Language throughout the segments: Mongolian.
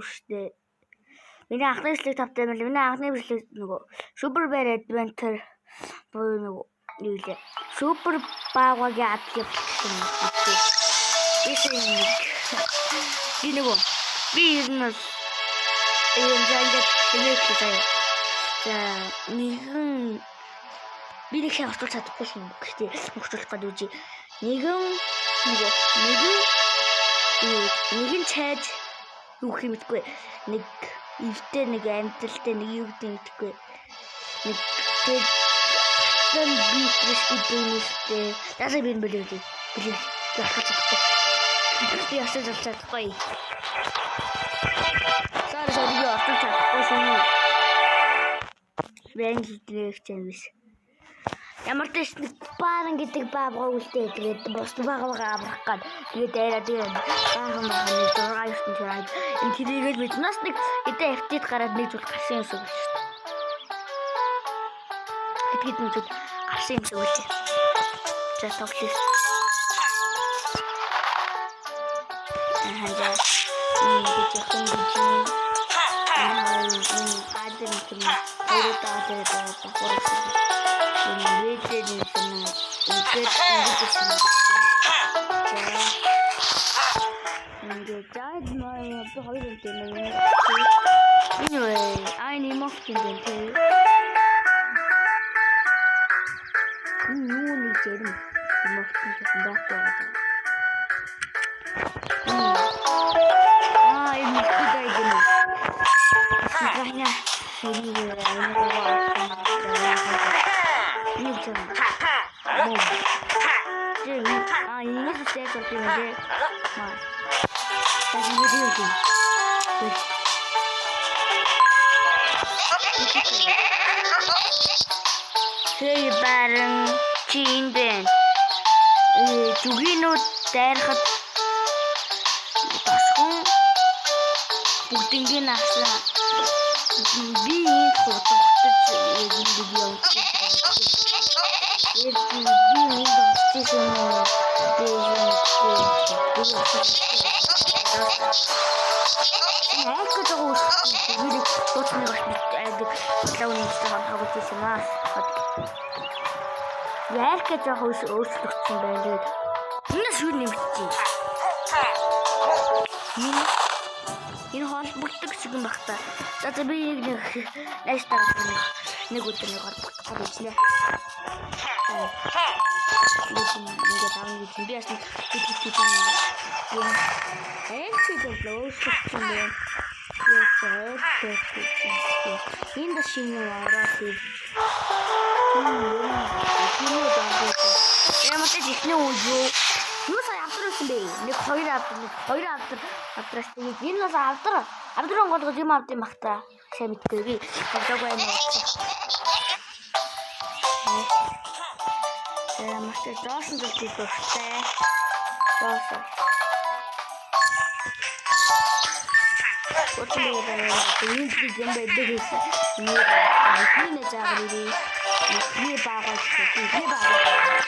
шүү дээ. Миний анхны бичлэг тавтай юм л. Миний анхны бичлэг нөгөө Super Bear Adventure буюу нөгөө юу лээ. Супер баагагийн аппликейшн гэдэг. Би нөгөө би ер нь ийм зангад хэлэх заяа. За нэгэн би нэг шиг орчуулж чадахгүй шин. Гэхдээ орчуулах гэдэг үгүй. Нэгэн чайж юу гэх юм бэ? Нэг ивтэй нэг амталтай нэг юу гэдэг юм бэ? Нэг тэг дан битриш идэнэстэй. Ясаа би бэлээ. Яхаж чадахгүй. Би ясаа чадахгүй. Сараа би ясаа чадахгүй шин. Бэнг хийх юм биш. Ямар ч нэг баан гэдэг баабгаа үлдээ тэгээд бос баагаа аврах гад тэгээд дайраа тэгээд баагаа махны дургайсан тэгээд энэ тэрийгэл биднээс нэг эдээ FT-д гараад нэг зүйл гарсан юм шиг байна шүү дээ. Тэтгэд нэг зүйл гарсан юм шиг үлдээ. За тоглоё. Ханаа энэ жоохон бижи Anyway, I need more than too. Hey, Baron, Jean Ben. Зүгийнүүд дайрахад тасган бүгднийг авсан. Би энэ хутагтаж явж Ярка жоо өөрчлөгдсөн байна тэгээд энэ шүүр нэмчихсэн. Энэ холбогддог шиг юм багтаа. За би нэг найс тарах нэг өдөр нэг холбогдох гэж байна. Ингээд авах гэж би яасан энэ шинэ ороод ямарч ихний үгүй. Юу сая авдрсан бэ? Нэг хоёр авдраас тэгээд энэ бас авдрын голгож юм авд юм бахта. Сайн мэдгүй би. Тоглоог байна. Ямарч доосон зүйлийг өгтэй. Доосон. Өчигдөр энэ юм байдаг гэсэн. Миний жаагарыг не баагаа чи не баагаа.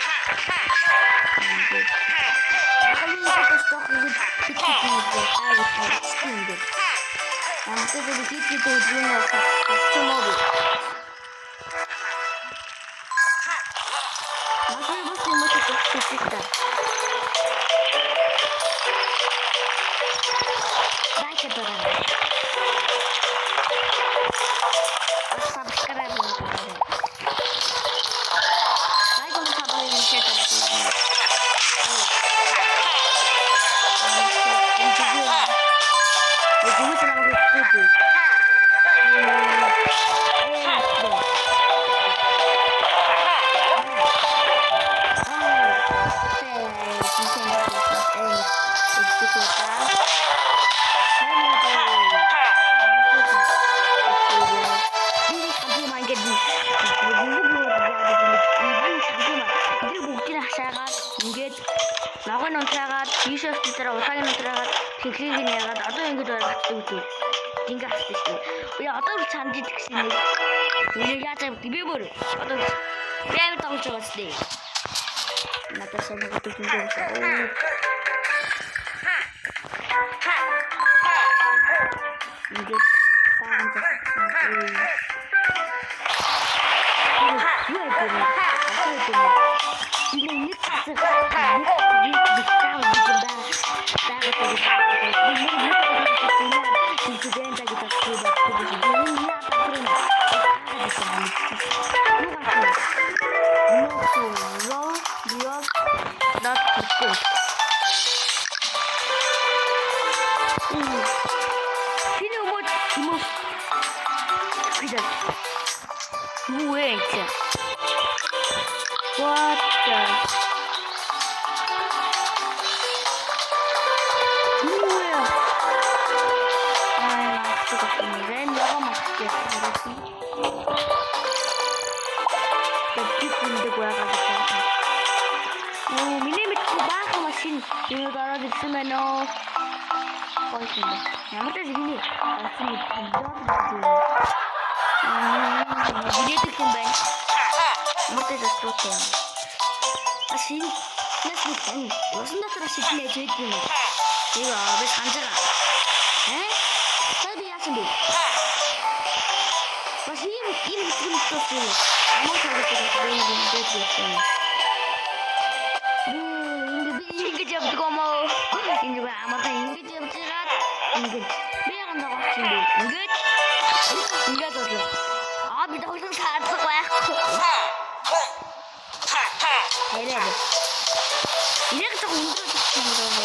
Ногоон унтраагаад тийшээс дээр усаагийн унтраагаад тэхлийг нь яагаад одоо ингэж байгаад үгүй. Ингээ хасдаг шүү. Би одоо л чамд идэх гэсэн нэг яаж би бүр одоо бэв тоглож байгаа шүү. Надад сайн нэг үг юм байна. ингээд баахан зассан. What the? 뭐야? 아, 맛있겠네. 난 너가 맛있겠어. 나 뒤꾼데 고야가지고. 밀리미터 바카 마신 이거 알아듣으면은 멋있는데. 아무튼 이미 아침에 이게 듣긴데. Морте застрокен. Ашин нэсвитэн. Усан дотор шиднэ жийдэн. Ига би санжаа. Саби яасан бэ? Башин им туссан. Амар цагтаа бэлэн. Ингэж явдаг юм уу? Ингэ амар ингэж явжгаад ингэ би яганда гарчин бэ. Ингэж болоо. Би тоглох шаардлагагүй байхгүй. Нэрээ. Ирэх цаг өндөр юм байна.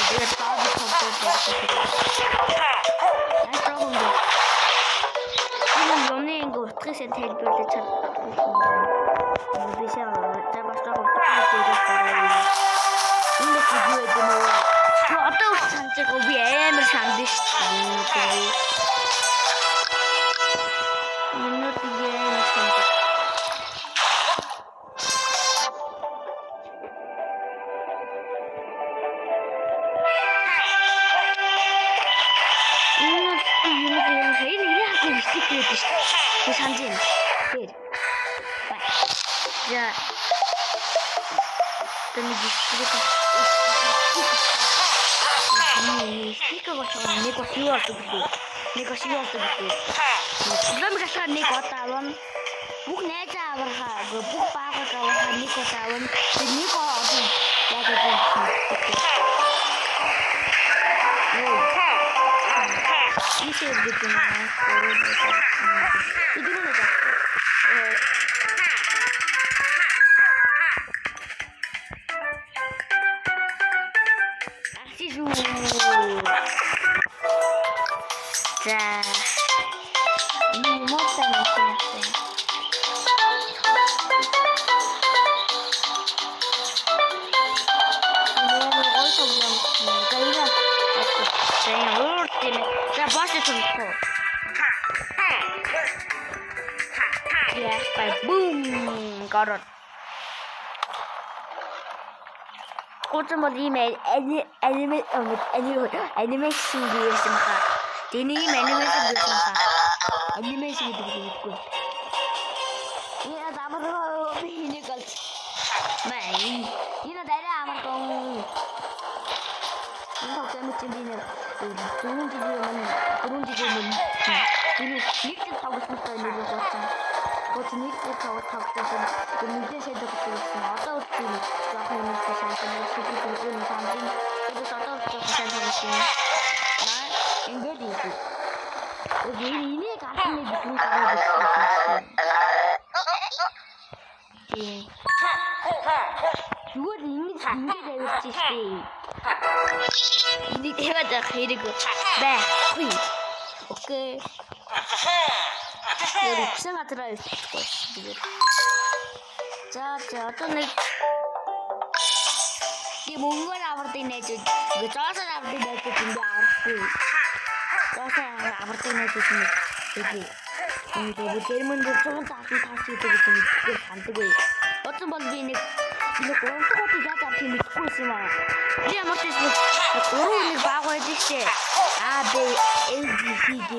Тэгээд таад тоглож байна. Энэ юмныг утгасаа тайлбарлаж чадахгүй. Бисаа табастаа хөтлөж байгаа. Энэ видео дээр одоо санджиг би амар сандж шүү. 그 산진 네. 자. 근데 스피커가 저 내가 쉬워서 그거. 내가 쉬워서 그거. 그럼 가서 내가 따원. 북 내자 버하. 북 빠가 가와 내가 따원. 내가 어디 야도 이제 부터 이거는 뭐죠? 아시죠? 자, 못다 먹었어요. 어디서 먹었습니까? 이거 그냥 때문에 자 버스 좀 더. Yes, by boom, got it. Ultimate email animation diyorsunuz. Deneyim animation diyorsunuz. Animation diyorsunuz. Ya adamı yine kaldı. Ben yine de ama kong. 이거 때문에 찜비는 좋은 지점은 그런 지점은 이미 닉스 타고 싶다 이런 거 같아. 그것도 닉스 타고 싶어서 그 밑에서 듣고 있으면 어떻게 약간 닉스 상태로 수준 되는 사람들 그래서 어떻게 생각하시는 나 인거디 여기 이미 같은 게 무슨 가게 됐어. 예. 이거 이미 되고 있지. ini hebat akhirnya gue wih oke jadi bisa nggak terus jatuh nih di mungkin seperti itu gue coba seperti itu tinggal aku coba seperti itu sini jadi ini jadi menurut saya tapi pasti itu gue santai gue waktu balik ini 그럼 똑같이 자자 팀이 듣고 있으면 이제 막 됐어 그러니 바고 해주시지 A, B, A, B, C, D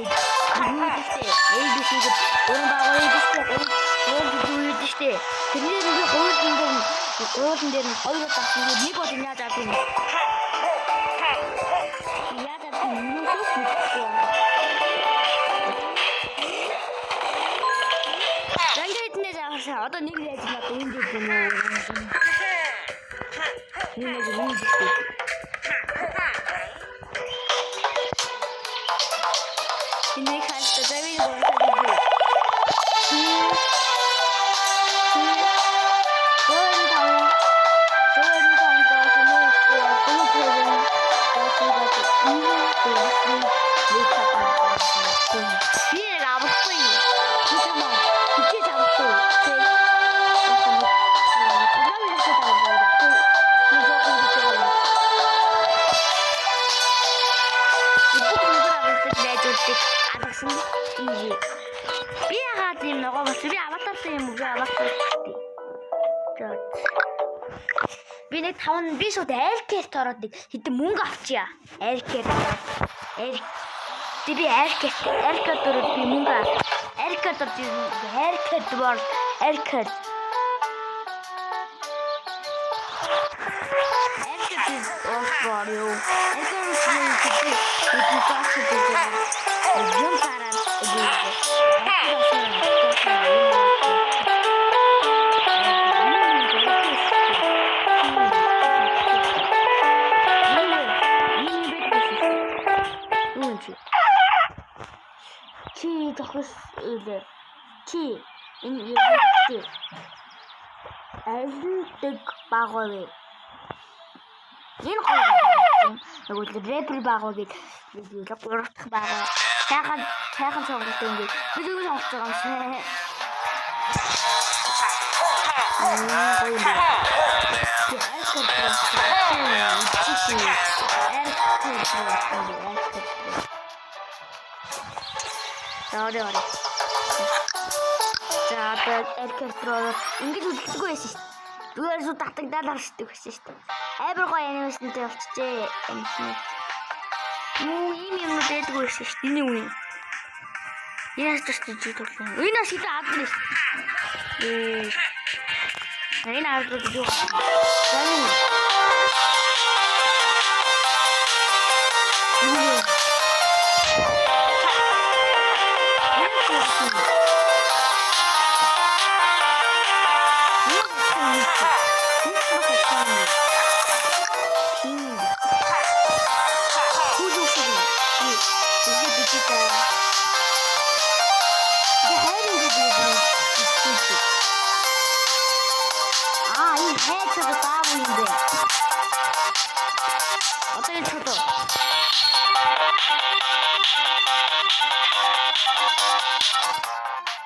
그리고 해주시지 A, B, C, D 그럼 바고 해주시지 그럼 해주시지 근데 이게 그런 데는 어디로 딱 이거 니거든요 잡히는 야 잡히는 Одоо нэг яаж надад энэ дээр юм уу? Нэг юм дийтэй. Энэ хаалт завин гоосаа. Би яагаад юм нөгөө бас би аватартай юм уу аватар. Би нэг 5 би шууд айлкерт ороод нэг хэдэн мөнгө авчия. Айлкерт. Би айлкерт ороод би мөнгө айлкерт орж айлкерт бол айлкерт. Айлкерт бол юу? Чи тохос эле. Чи энэ яг айлдаг багваа. Энэ гоё. Тэгвэл рэпер багваа бид гурвах багваа. Сайхан цогцолтой юм. Бид юу сонсож байгаа юм бэ? За электро ингэж үлддэггүй байсан шүү дээ. Зүгээр зү татагдаад арчдаг байсан шүү дээ. Амар гоё анимашнтэй болчихжээ. Юу юм дэдгүй байсан шүү дээ. Энэ үе. Яаж ч гэж төлөв. Энэ ашигтай адрес. Энэ адрес юу?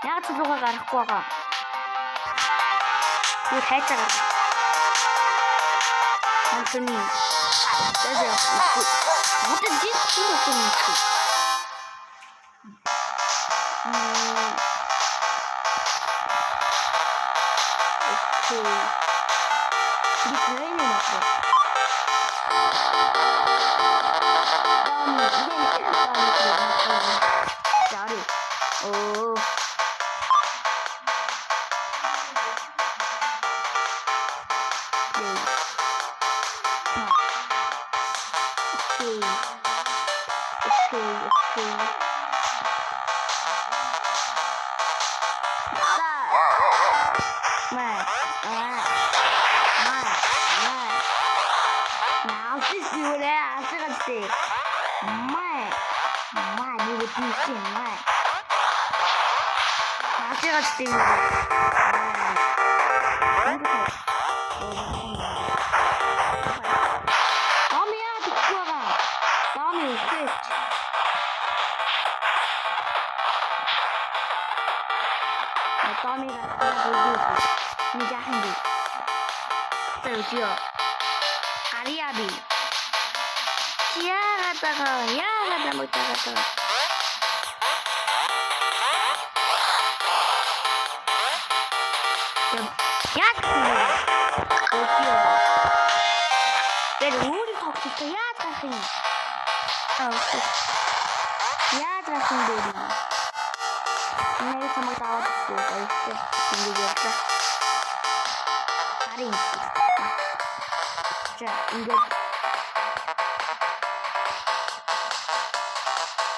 Яг цулуугаа гарахгүй байгаа. Юу хайж байгаа. Хамтны. Тэгээд одоо жиг чинь юм. Окей. Би тренинг machen. Sorry. Oh.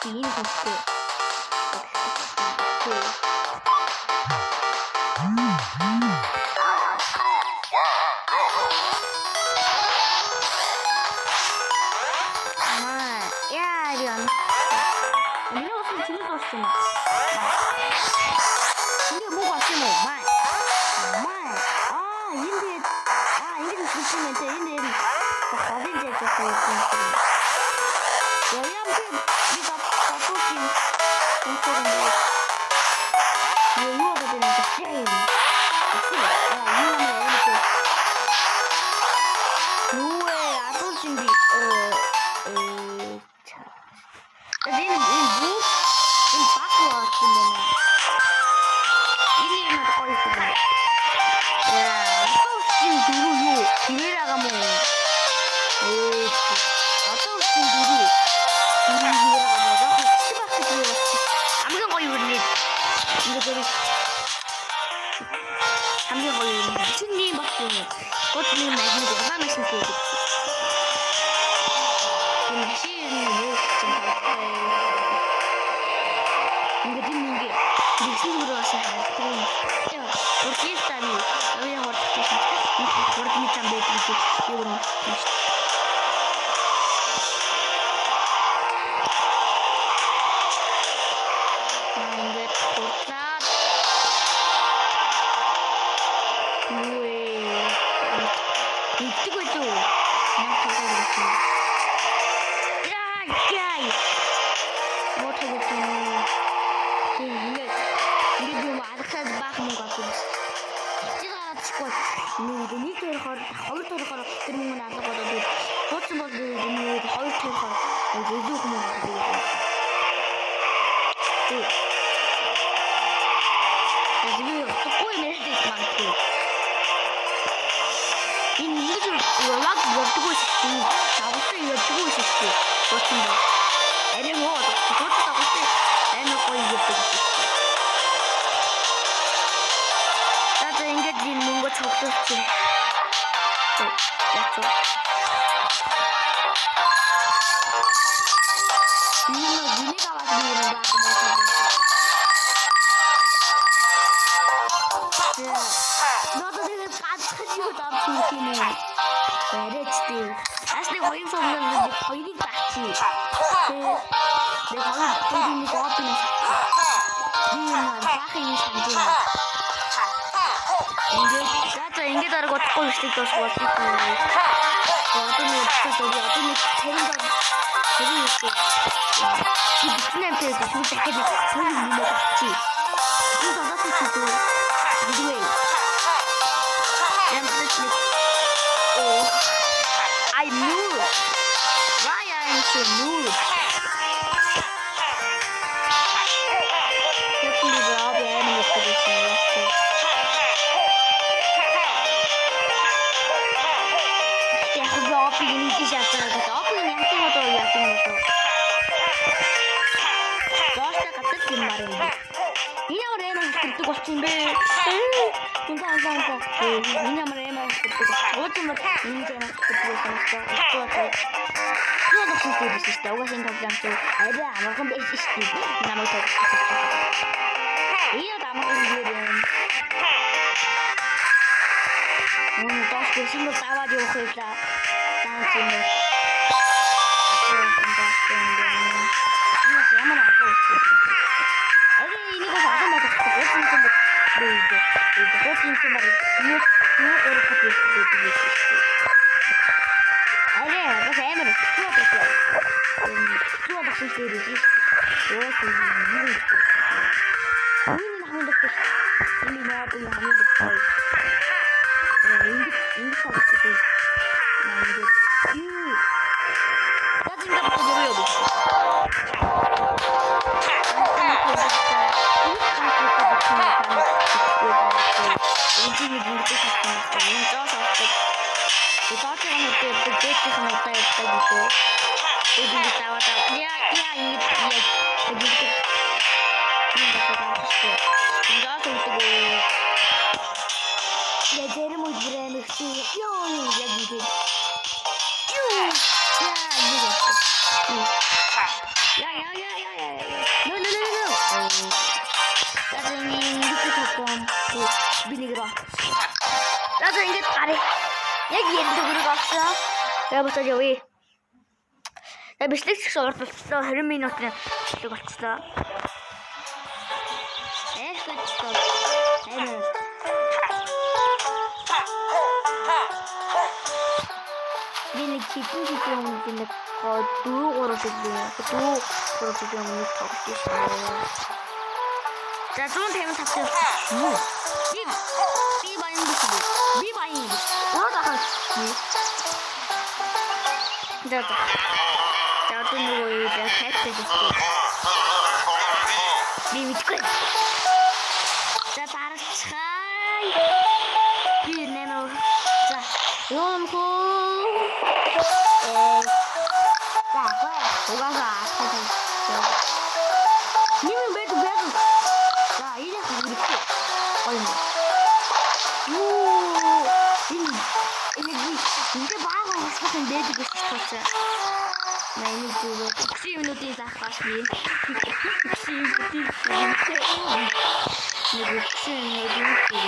Энэ хүчтэй. Би нэг рүү. За ингэж гарыг. Яг энэ дөрөв авсан. Я босоо явъя. Я бичлэг урд болчихлоо 20 минутын бичлэг болчихлоо. Хэвчээ. Би нэг хитэн юм нэг 4-3 жилийн өмнө тоглож байсан. За зүүн тэм тавтай. Би баян биш. Оо дахиж. За одоо нөгөө юу хэвчээ гэсэн. Би мэдгүй. За дараачихаа. Би нэмээ. За юм хөө. Угаасаа. Нэмээ бэд. За ийх хэрэгтэй. Ойно. Ингээ баагаа хасахын дээд гэж тооцоо. Миний зүгээр чи минутын заахаас би. Чи минутын. Нэг чи минутын.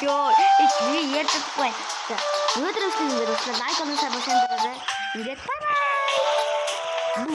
Yo, ich will jetzt sprechen. Nur das Ding, das ist ein Like und ein Abo,